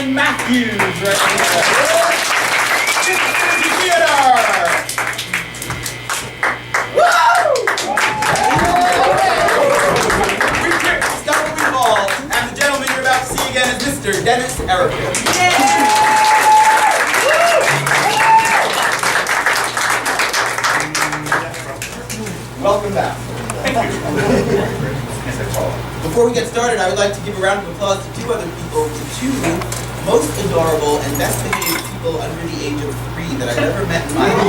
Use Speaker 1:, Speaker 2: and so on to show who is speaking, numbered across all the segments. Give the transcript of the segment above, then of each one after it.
Speaker 1: Caroline Matthews right here. Theater. Woo! We've picked Storyteller Ball, and the gentleman you're about to see again is Mr. Dennis Erokan. Welcome back. Thank you. Before we get started, I would like to give a round of applause to two other people, to two most adorable and best behaved people under the age of 3 that I've ever met in my life.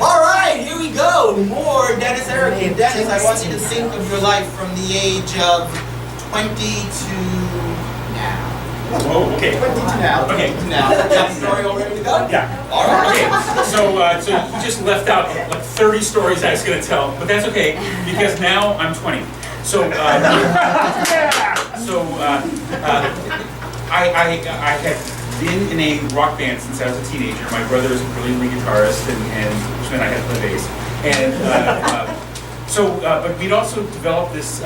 Speaker 1: All right, here we go. More Dennis Erokan. Dennis, I want you to think of your life from the age of 20 to now.
Speaker 2: Oh, okay.
Speaker 1: 22 now.
Speaker 2: Okay.
Speaker 1: 22 now. You have a story all ready to go?
Speaker 2: Yeah.
Speaker 1: All right.
Speaker 2: Okay. So you just left out like 30 stories I was going to tell, but that's okay because now I'm 20. I had been in a rock band since I was a teenager. My brother is a brilliantly guitarist, and which meant I had to play bass. And but we'd also developed this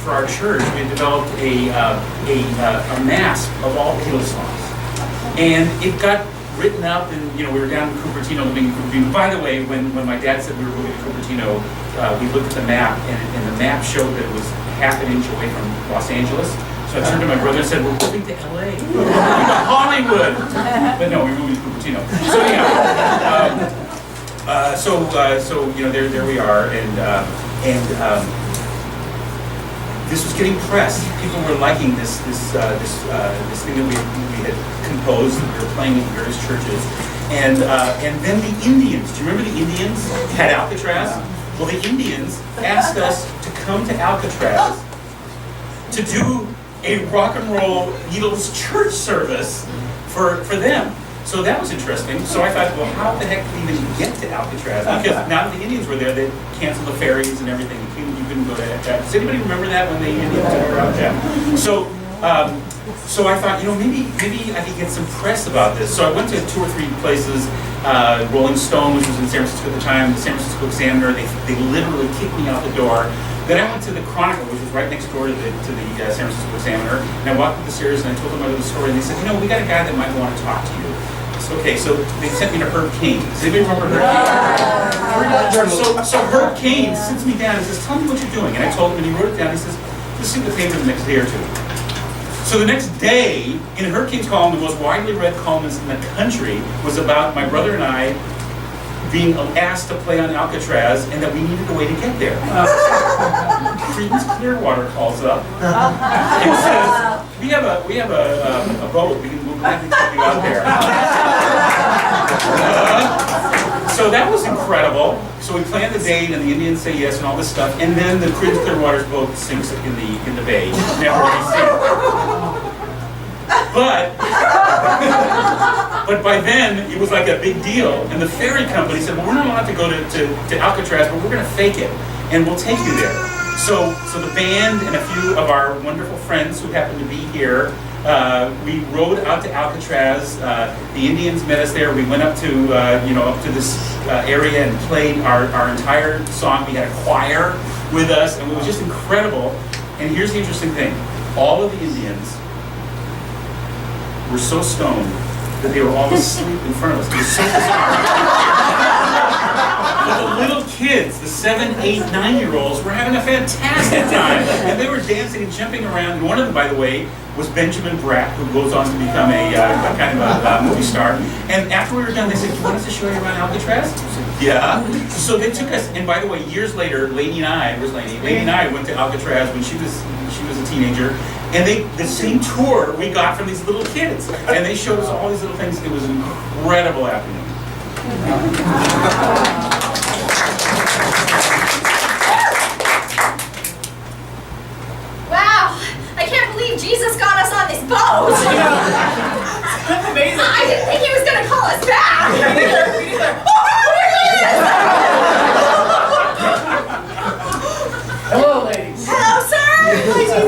Speaker 2: for our church. We had developed a mass of all the Hillsongs, and it got written up. And we were down in Cupertino, living in Cupertino. By the way, when my dad said we were moving to Cupertino, we looked at the map, and the map showed that it was half an inch away from Los Angeles. So I turned to my brother and said, "We're moving to LA, we're moving to Hollywood." But no, we're moving to Cupertino. So anyhow, there we are, and this was getting press. People were liking this thing that we had composed, and we were playing in various churches. And then the Indians, do you remember the Indians had Alcatraz? Well, the Indians asked us to come to Alcatraz to do a rock and roll Beatles church service for them. So that was interesting. So I thought, well, how the heck could we even get to Alcatraz? Because now that the Indians were there, they canceled the ferries and everything. You couldn't go to Alcatraz. Does anybody remember that when the Indians were out there? So I thought, maybe I could get some press about this. So I went to 2 or 3 places. Rolling Stone, which was in San Francisco at the time, the San Francisco Examiner. They literally kicked me out the door. Then I went to the Chronicle, which was right next door to the San Francisco Examiner. And I walked up the stairs and I told them about the story. And they said, we got a guy that might want to talk to you. So, okay, so they sent me to Herb Cain. Does anybody remember Herb Cain? So Herb Cain sits me down and says, "Tell me what you're doing." And I told him, and he wrote it down. He says, "Just see the paper the next day or 2." So the next day, in Herb Cain's column, the most widely read columnist in the country was about my brother and I being asked to play on Alcatraz, and that we needed a way to get there. Creedence Clearwater calls up and says, "We have a boat. We'll gladly take you out there." So that was incredible. So we planned the date, and the Indians say yes, and all this stuff, and then the Creedence Clearwater's boat sinks in the bay, never to be seen. But by then, it was like a big deal. And the ferry company said, "Well, we're not allowed to go to Alcatraz, but we're going to fake it, and we'll take you there." So the band and a few of our wonderful friends who happened to be here, we rode out to Alcatraz. The Indians met us there. We went up to up to this area and played our entire song. We had a choir with us, and it was just incredible. And here's the interesting thing. All of the Indians were so stoned that they were all asleep in front of us. It was so bizarre. But the little kids, the 7, 8, 9-year-olds, were having a fantastic time. And they were dancing and jumping around. And one of them, by the way, was Benjamin Bratt, who goes on to become a kind of a movie star. And after we were done, they said, "Do you want us to show you around Alcatraz?" I said, "Yeah." So they took us, and by the way, years later, Lainey and I went to Alcatraz when she was a teenager. And the same tour we got from these little kids. And they showed us all these little things. It was an incredible afternoon.
Speaker 3: Wow, I can't believe Jesus got us on this boat.
Speaker 1: That's amazing.
Speaker 3: I didn't think he was going to call us back.
Speaker 1: Me neither.
Speaker 3: Oh, here he is.
Speaker 1: Hello, ladies.
Speaker 3: Hello, sir. Hi, Jesus.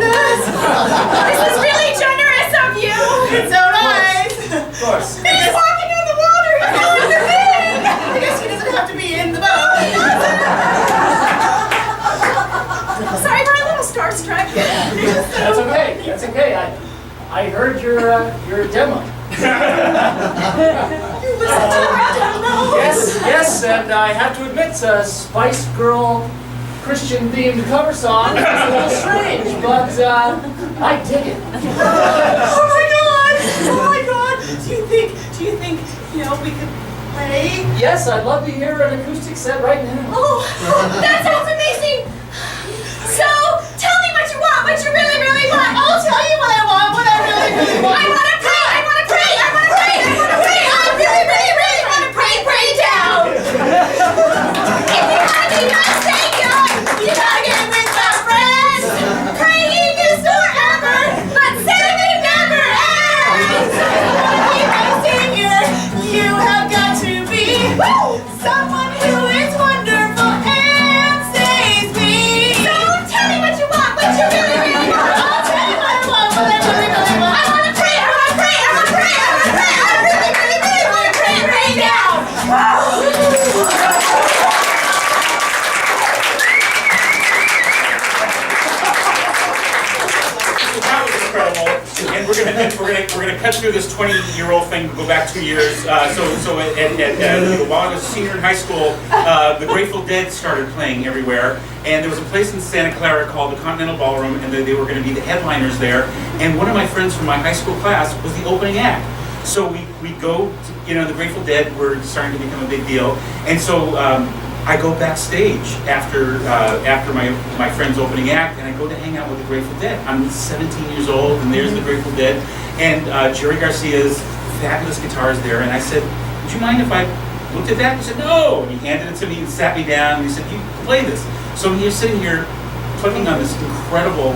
Speaker 3: This is really generous of you.
Speaker 1: It's so nice. Of course.
Speaker 3: He's walking on the water. He's doing the thing.
Speaker 1: I guess he doesn't
Speaker 4: That's okay. That's okay. I heard your demo.
Speaker 3: You listened to our demo?
Speaker 4: Yes, and I have to admit, Spice Girl Christian-themed cover song is a little strange, but I dig it.
Speaker 3: Oh my god! Oh my god! Do you think, we could play?
Speaker 4: Yes, I'd love to hear an acoustic set right now.
Speaker 3: Oh, that sounds amazing! So, tell me what you want, what you really, really want. I'll tell you what I want, what I really, really want. I want to pray, I want to pray, I want to pray, I want to pray. I really, really, really want to pray down. If you want to be my savior, you gotta get with my friends. Praying is forever, but saving never ends. If you want to be my savior, you have got to be someone who is wonderful and saves me. So tell me what you want, what you really, really want. I'll tell you what I want, what I really, really want. I want to pray, I want to pray, I want to pray, I want to pray. I really, really, really want to pray down.
Speaker 2: That was incredible, and we're gonna cut through this 20-year-old thing, go back 2 years. So while I was a senior in high school, the Grateful Dead started playing everywhere, and there was a place in Santa Clara called the Continental Ballroom, and they were going to be the headliners there. And one of my friends from my high school class was the opening act. So we go to, the Grateful Dead were starting to become a big deal, and so I go backstage after my friend's opening act, and I go to hang out with the Grateful Dead. I'm 17 years old, and there's the Grateful Dead, and Jerry Garcia's fabulous guitar is there, and I said, would you mind if I looked at that? He said, no, and he handed it to me and sat me down, and he said, you play this. So he's sitting here plugging on this incredible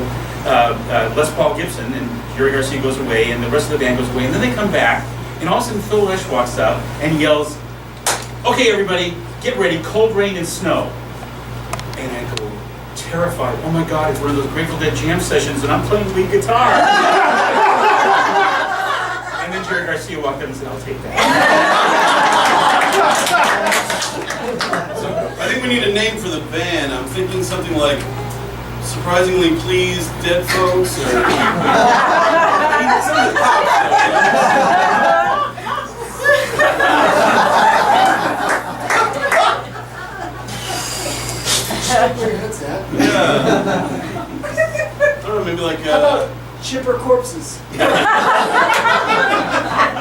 Speaker 2: Les Paul Gibson, and Jerry Garcia goes away, and the rest of the band goes away, and then they come back, and all of a sudden Phil Lesh walks up and yells, okay everybody, get ready, Cold Rain and Snow. And I go, terrified, oh my god, it's one of those Grateful Dead jam sessions and I'm playing lead guitar. And then Jerry Garcia walked up and said, I'll take that.
Speaker 5: So I think we need a name for the band. I'm thinking something like Surprisingly Pleased Dead Folks, or something pop stuff, yeah. I don't know, maybe like
Speaker 4: How about Chipper Corpses?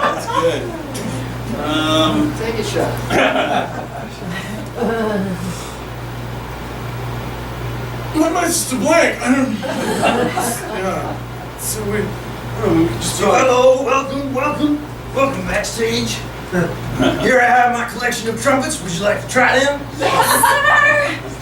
Speaker 5: that's good.
Speaker 4: Take a shot.
Speaker 5: My name's Mr. Blank. Yeah. So we just
Speaker 6: Hello, welcome backstage. Here I have my collection of trumpets. Would you like to try them?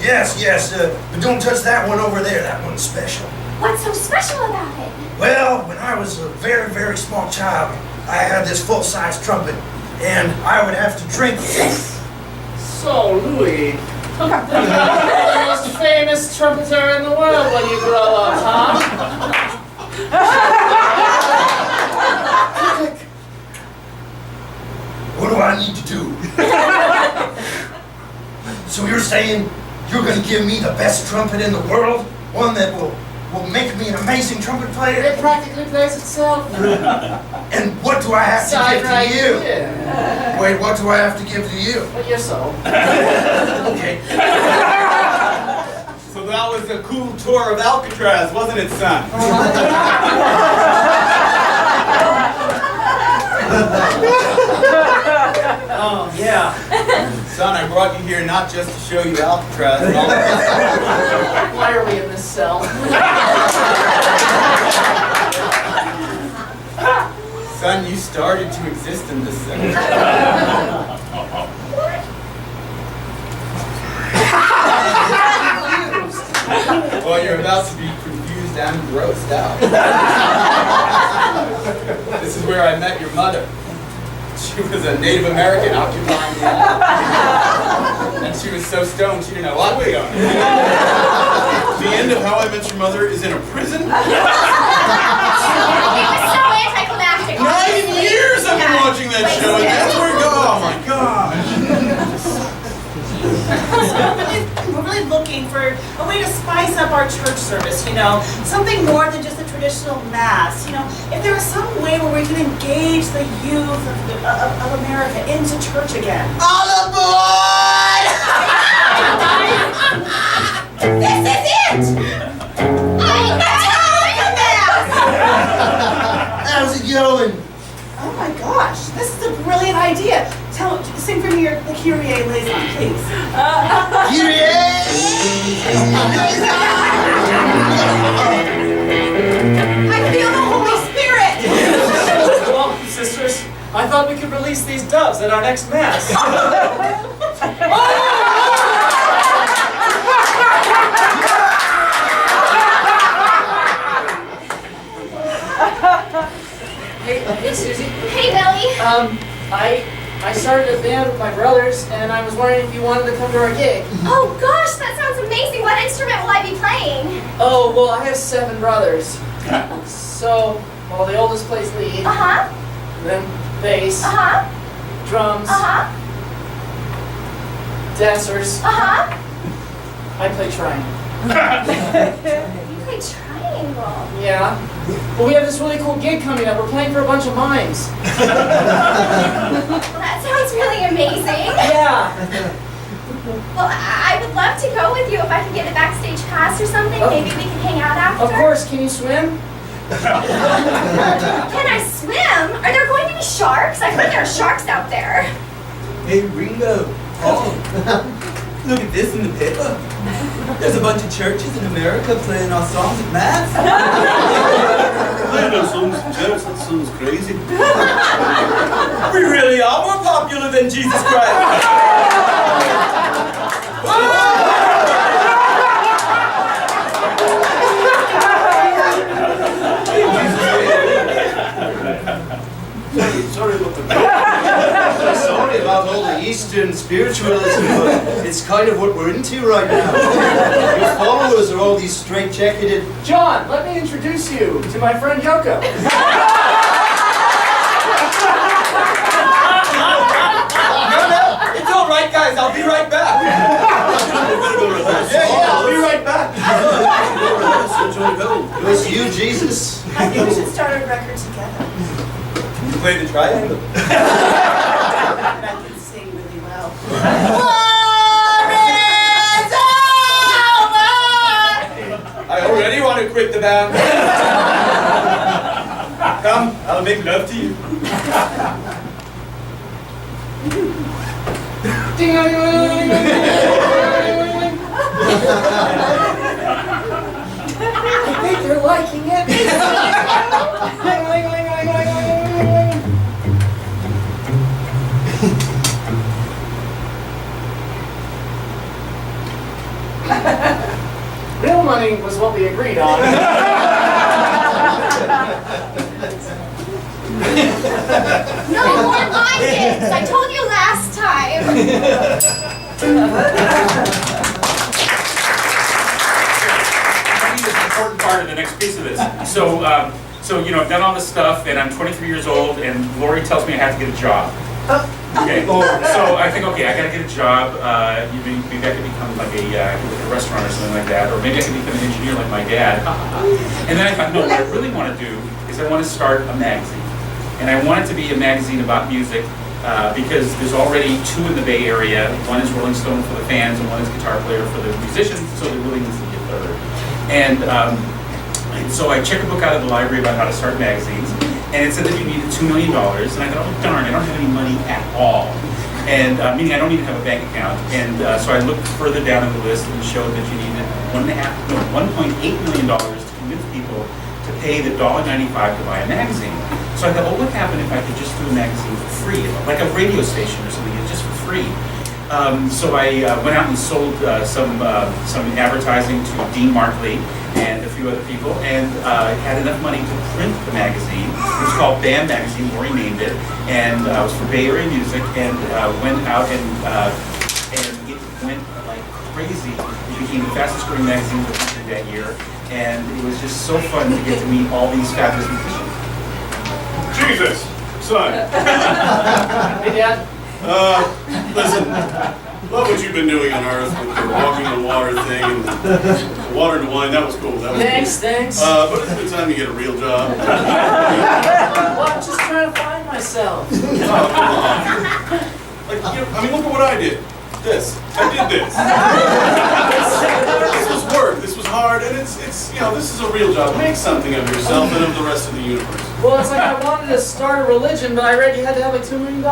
Speaker 3: Yes,
Speaker 6: Yes, but don't touch that one over there. That one's special.
Speaker 3: What's so special about it?
Speaker 6: Well, when I was a very, very small child, I had this full-size trumpet, and I would have to drink.
Speaker 4: So, Louis, you're the most famous trumpeter in the world when you grow up, huh?
Speaker 6: What do I need to do? So you're saying you're going to give me the best trumpet in the world? One that will make me an amazing trumpet player?
Speaker 4: It practically plays itself.
Speaker 6: And what do I have to give
Speaker 4: Right
Speaker 6: to you?
Speaker 4: here.
Speaker 6: Wait, what do I have to give to you?
Speaker 4: Well, you're so.
Speaker 6: Okay.
Speaker 1: So that was a cool tour of Alcatraz, wasn't it, son?
Speaker 4: Oh, yeah.
Speaker 1: Son, I brought you here not just to show you Alcatraz.
Speaker 4: Why are we in this cell?
Speaker 1: Son, you started to exist in this cell. Well, you're about to be confused and grossed out. This is where I met your mother. She was a Native American occupying the island. And she was so stoned she didn't know what was going on.
Speaker 5: the end of How I Met Your Mother is in a prison?
Speaker 3: It was so anticlimactic.
Speaker 5: 9 years I've been watching that show, and that's where it goes. Oh my gosh.
Speaker 3: We're really looking for a way
Speaker 7: way to spice up our church service, you know, something more than just a traditional mass. You know, if there was some way where we can engage the youth of America into church again.
Speaker 1: All aboard!
Speaker 3: This is it! I'm the mass!
Speaker 6: How's it going?
Speaker 7: Oh my gosh, this is a brilliant idea. Sing for me the Kyrie eleison, please.
Speaker 6: Kyrie!
Speaker 3: I feel the Holy Spirit!
Speaker 4: Well, sisters, I thought we could release these doves at our next mass. Hey, Susie.
Speaker 3: Hey, Billy.
Speaker 4: I started a band with my brothers, and I was wondering if you wanted to come to our gig.
Speaker 3: Oh gosh, that sounds amazing. What instrument will I be playing?
Speaker 4: Oh, well, I have 7 brothers. So, well, the oldest plays lead,
Speaker 3: Uh-huh.
Speaker 4: then bass,
Speaker 3: Uh-huh.
Speaker 4: drums,
Speaker 3: Uh-huh.
Speaker 4: dancers.
Speaker 3: Uh-huh.
Speaker 4: I play triangle.
Speaker 3: You play triangle.
Speaker 4: Yeah. Well, we have this really cool gig coming up. We're playing for a bunch of mimes.
Speaker 3: That sounds really amazing.
Speaker 4: Yeah.
Speaker 3: Well, I would love to go with you if I could get a backstage pass or something.
Speaker 4: Oh.
Speaker 3: Maybe we can hang out after.
Speaker 4: Of course. Can you swim?
Speaker 3: Can I swim? Are there going to be sharks? I heard there are sharks out there.
Speaker 1: Hey, Ringo. Look at this in the paper. There's a bunch of churches in America playing our songs at mass.
Speaker 5: Playing our songs in church, that sounds crazy.
Speaker 1: We really are more popular than Jesus Christ.
Speaker 5: Sorry about the
Speaker 6: Sorry about all the Eastern spiritualism, but it's kind of what we're into right now. Your followers are all these straight-jacketed.
Speaker 4: John, let me introduce you to my friend Yoko.
Speaker 1: No, it's all right, guys. I'll be right back. Yeah, I'll be right back.
Speaker 6: It was you, Jesus.
Speaker 7: I think we should start a record together.
Speaker 1: You play the triangle.
Speaker 7: And I can sing really well.
Speaker 1: I already want to quit the band. Come, I'll make love to you.
Speaker 4: I think they're liking it. Real money was what we agreed on.
Speaker 3: No more my kids. I told you last time.
Speaker 2: I think it's an important part of the next piece of this. So you know, I've done all this stuff, and I'm 23 years old, and Lori tells me I have to get a job. Okay, so I think, okay, I gotta get a job. Maybe I could become like a restaurant or something like that, or maybe I could become an engineer like my dad. And then I thought, no, what I really want to do is I want to start a magazine. And I want it to be a magazine about music, because there's already 2 in the Bay Area. One is Rolling Stone for the fans, and one is Guitar Player for the musicians, so there really needs to be a third. And so I checked a book out of the library about how to start magazines, and it said that you needed $2 million, and I thought, oh darn, I don't have any money at all. And meaning I don't even have a bank account. And so I looked further down on the list and showed that you needed $1.8 million to convince people to pay the $1.95 to buy a magazine. So I thought, well, what would happen if I could just do a magazine for free, like a radio station or something, just for free? So I went out and sold some advertising to Dean Markley and a few other people, and had enough money to print the magazine. It was called Bam Magazine, Lori named it, and it was for Bay Area music, and went out and it went like crazy. It became the fastest growing magazine in the country that year, and it was just so fun to get to meet all these fabulous musicians.
Speaker 5: Jesus, son.
Speaker 4: Hey, Dad.
Speaker 5: Listen, Love what you've been doing on Earth with the walking on water thing and the water and wine. That was cool. That was
Speaker 4: Thanks.
Speaker 5: cool. But it's a good time to get a real job.
Speaker 4: Well, I'm just trying to find myself.
Speaker 5: Oh, come on. Like, I mean, look at what I did. This. I did this. This was work. This was hard, and it's this is a real job. Make something of yourself and of the rest of the universe.
Speaker 4: Well, it's like I wanted to start a religion, but I read you had to have like $2 million.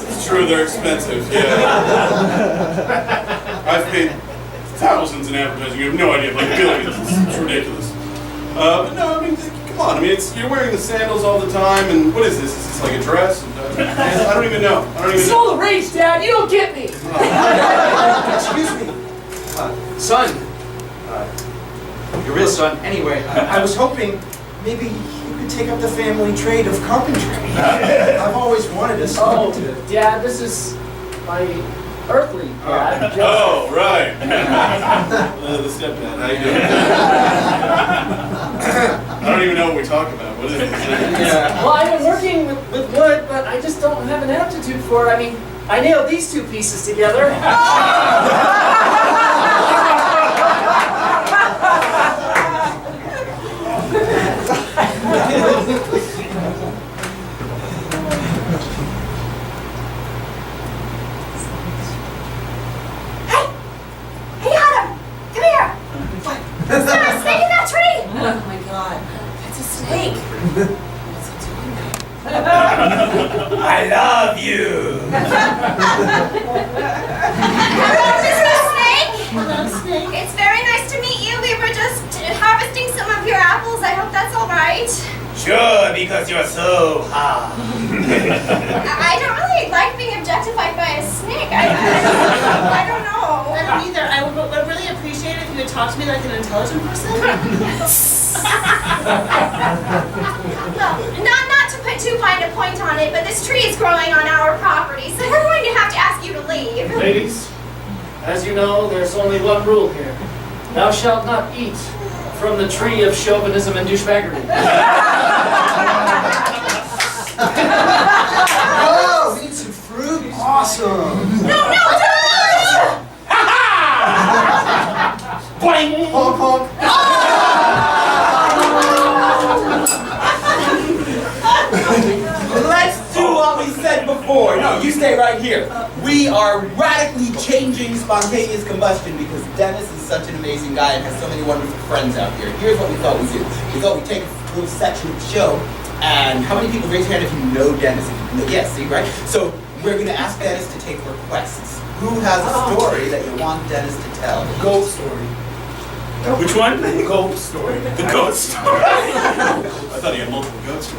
Speaker 5: It's true, they're expensive. Yeah. I've paid thousands in advertising. You have no idea, like billions. It's ridiculous. But no, I mean, come on. I mean, you're wearing the sandals all the time, and what is this? Is this like a dress? I don't even know.
Speaker 4: It's all the rage, Dad. You don't get me.
Speaker 6: Excuse me. Son. Your real son. Anyway, I was hoping maybe you could take up the family trade of carpentry. I've always wanted a son
Speaker 4: Oh,
Speaker 6: to...
Speaker 4: Dad, this is my earthly dad.
Speaker 5: Oh, right. The stepdad. How you doing? I don't even know what we talk about. What is it?
Speaker 6: Yeah.
Speaker 4: Well, I've been working with wood, but I just don't have an aptitude for it. I mean, I nailed these two pieces together.
Speaker 3: Hey, Adam! Come here! Is there a snake in that tree?
Speaker 7: Oh my God, it's a snake. What's it doing there?
Speaker 1: I love you.
Speaker 3: Hello, Mr. Snake!
Speaker 7: Hello, snake.
Speaker 3: It's very nice to meet you. We were just harvesting some of your apples. I hope that's all right.
Speaker 1: Sure, because you're so hot.
Speaker 3: I don't really like being objectified by a snake. I don't know.
Speaker 7: I don't either. I would really appreciate it if you would talk to me like an intelligent person.
Speaker 3: Well, not to put too fine a point on it, but this tree is growing on our property, so we're going to have to ask you to leave.
Speaker 4: Ladies, as you know, there's only one rule here. Thou shalt not eat from the tree of chauvinism and douchebaggery.
Speaker 6: Oh, we need some fruit. Awesome.
Speaker 3: No, don't!
Speaker 4: Boing!
Speaker 6: Honk, honk.
Speaker 1: Let's do what we said before. No, you stay right here. We are radically changing spontaneous combustion because Dennis is such an amazing guy and has so many wonderful friends out here. Here's what we thought we'd do. We thought we'd take a little section of the show, and how many people, raise your hand if you know Dennis? Yes, see, right? So we're going to ask Dennis to take requests. Who has a story that you want Dennis to tell?
Speaker 6: Goat story.
Speaker 2: Which one?
Speaker 6: Goat story.
Speaker 2: The goat story.
Speaker 5: I thought he had multiple goats.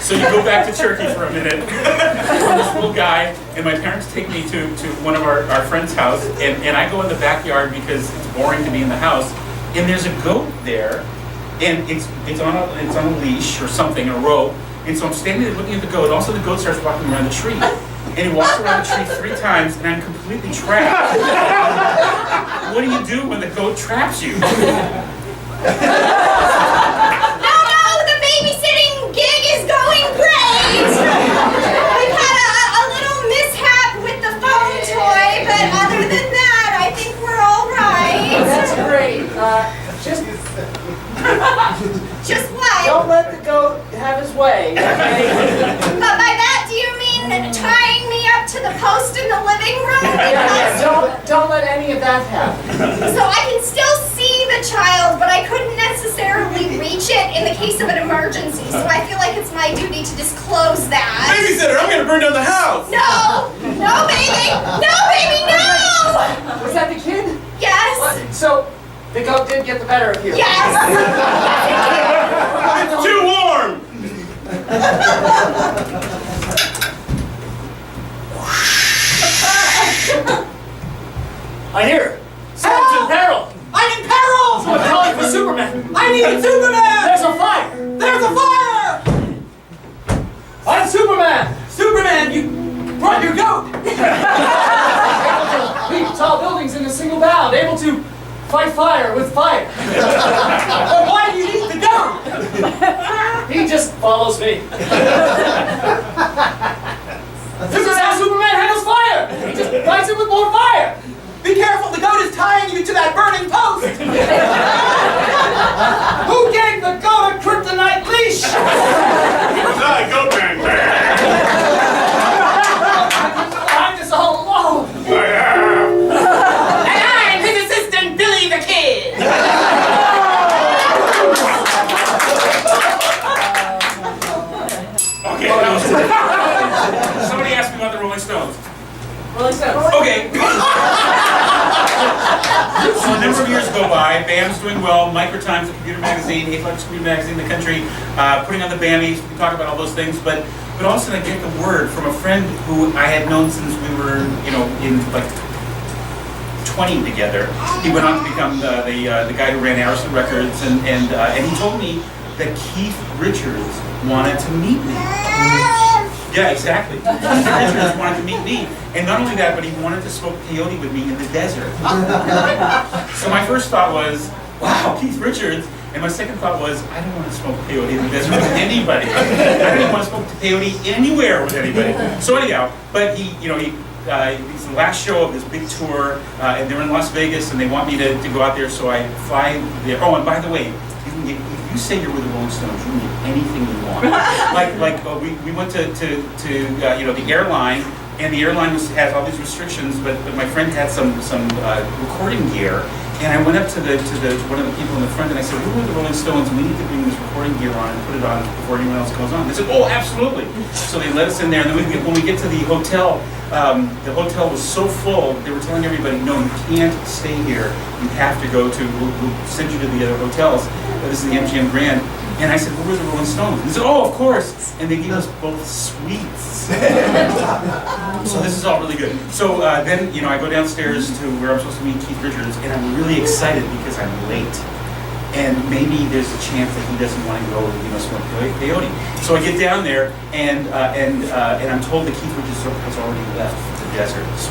Speaker 2: So you go back to Turkey for a minute. I'm this little guy, and my parents take me to one of our friend's house, and I go in the backyard because it's boring to be in the house, and there's a goat there, and it's on a leash or something, a rope, and so I'm standing there looking at the goat, and also the goat starts walking around the tree. And he walks around the tree 3 times, and I'm completely trapped. What do you do when the goat traps you?
Speaker 3: No, the babysitting gig is going great! We've had a little mishap with the phone toy, but other than that, I think we're all right.
Speaker 4: That's great.
Speaker 3: Just what?
Speaker 4: Don't let the goat have his way, okay?
Speaker 3: But by that, do you mean tying me up to the post in the living room?
Speaker 4: Yeah, don't let any of that happen.
Speaker 3: So I can still see the child, but I couldn't necessarily reach it in the case of an emergency. So I feel like it's my duty to disclose that.
Speaker 5: Babysitter, I'm gonna burn down the house.
Speaker 3: No! No, baby! No, baby, no!
Speaker 4: Was that the kid?
Speaker 3: Yes!
Speaker 4: So, the goat did get the better of you.
Speaker 3: Yes!
Speaker 5: It's too warm.
Speaker 4: I hear. Someone's in peril.
Speaker 7: I'm in peril!
Speaker 4: Someone's calling for Superman.
Speaker 7: I need Superman!
Speaker 4: There's a fire.
Speaker 7: There's a fire!
Speaker 4: I'm Superman.
Speaker 7: Superman, you brought your goat!
Speaker 4: Leap tall buildings in a single bound, able to fight fire with fire.
Speaker 7: But why do you need the goat?
Speaker 4: He just follows me. This is how Superman handles fire! He just fights it with more fire!
Speaker 1: Be careful, the goat is tying you to that burning post!
Speaker 4: Who gave the goat a kryptonite leash?
Speaker 5: Hi, go bang bang.
Speaker 4: I'm just all alone.
Speaker 1: And I'm his assistant, Billy the Kid!
Speaker 2: Okay. Somebody asked me about the Rolling Stones.
Speaker 4: Rolling Stones.
Speaker 2: Okay. So a number of years go by, band's doing well, Microtime's a computer magazine, A-Flex computer magazine in the country, putting on the Bammies, we talk about all those things, but all of a sudden I get the word from a friend who I had known since we were, in like 20 together. He went on to become the guy who ran Harrison Records, and he told me that Keith Richards wanted to meet me. Yeah, exactly. Keith Richards wanted to meet me. And not only that, but he wanted to smoke peyote with me in the desert. So my first thought was, wow, Keith Richards. And my second thought was, I don't want to smoke peyote in the desert with anybody. I don't even want to smoke peyote anywhere with anybody. So anyhow, but he's the last show of this big tour, and they're in Las Vegas, and they want me to go out there, so I fly there. Oh, and by the way, if you say you're with the Rolling Stones, you can get anything you want. We went to the airline, and the airline has all these restrictions, but my friend had some recording gear, and I went up to one of the people in the front, and I said, we're with the Rolling Stones, and we need to bring this recording gear on and put it on before anyone else goes on. They said, oh, absolutely. So they let us in there, and then when we get to the hotel was so full, they were telling everybody, no, you can't stay here. You have to go to, we'll send you to the other hotels. This is the MGM Grand. And I said, where were the Rolling Stones? And they said, oh, of course. And they gave us both sweets. So this is all really good. So then, I go downstairs to where I'm supposed to meet Keith Richards, and I'm really excited because I'm late. And maybe there's a chance that he doesn't want to go, smoke peyote. So I get down there, and I'm told that Keith Richards has already left the desert. So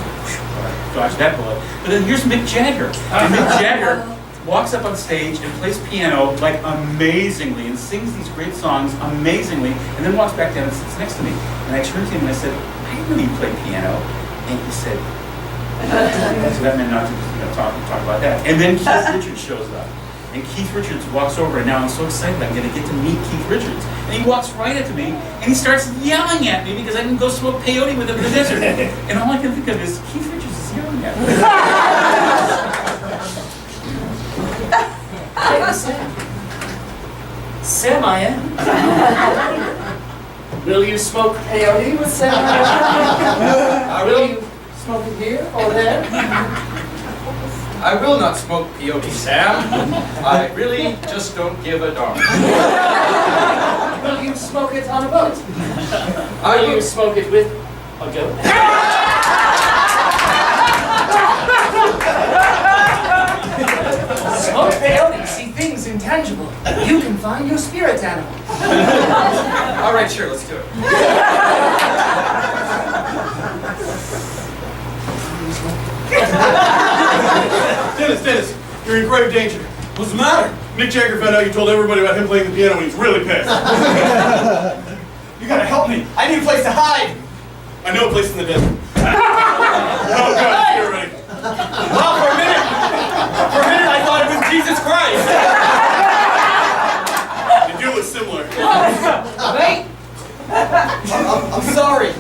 Speaker 2: dodge that bullet. But then here's Mick Jagger. And Mick Jagger walks up on stage and plays piano like amazingly and sings these great songs amazingly, and then walks back down and sits next to me. And I turned to him and I said, I didn't know you played piano. And he said, so that meant not to talk about that. And then Keith Richards shows up. And Keith Richards walks over, and now I'm so excited I'm going to get to meet Keith Richards. And he walks right up to me, and he starts yelling at me because I didn't go smoke peyote with him in the desert. And all I can think of is, Keith Richards is yelling at me.
Speaker 4: Hey, Sam, I am. Will you smoke peyote with Sam? Will you smoke it here or there?
Speaker 6: I will not smoke peyote, Sam. I really just don't give a darn.
Speaker 4: Will you smoke it on a boat?
Speaker 6: I
Speaker 4: Will you smoke it with a goat? Smoke peyote, see things intangible. You can find your spirit animal.
Speaker 6: All right, sure, let's do it.
Speaker 5: Dennis, you're in grave danger.
Speaker 1: What's the matter?
Speaker 5: Mick Jagger found out you told everybody about him playing the piano and he's really pissed.
Speaker 1: You gotta help me. I need a place to hide.
Speaker 5: I know a place in the desert. Oh God, you're ready.
Speaker 1: Well, for a minute I thought it was Jesus Christ.
Speaker 5: You do look similar.
Speaker 4: Wait!
Speaker 1: I'm sorry.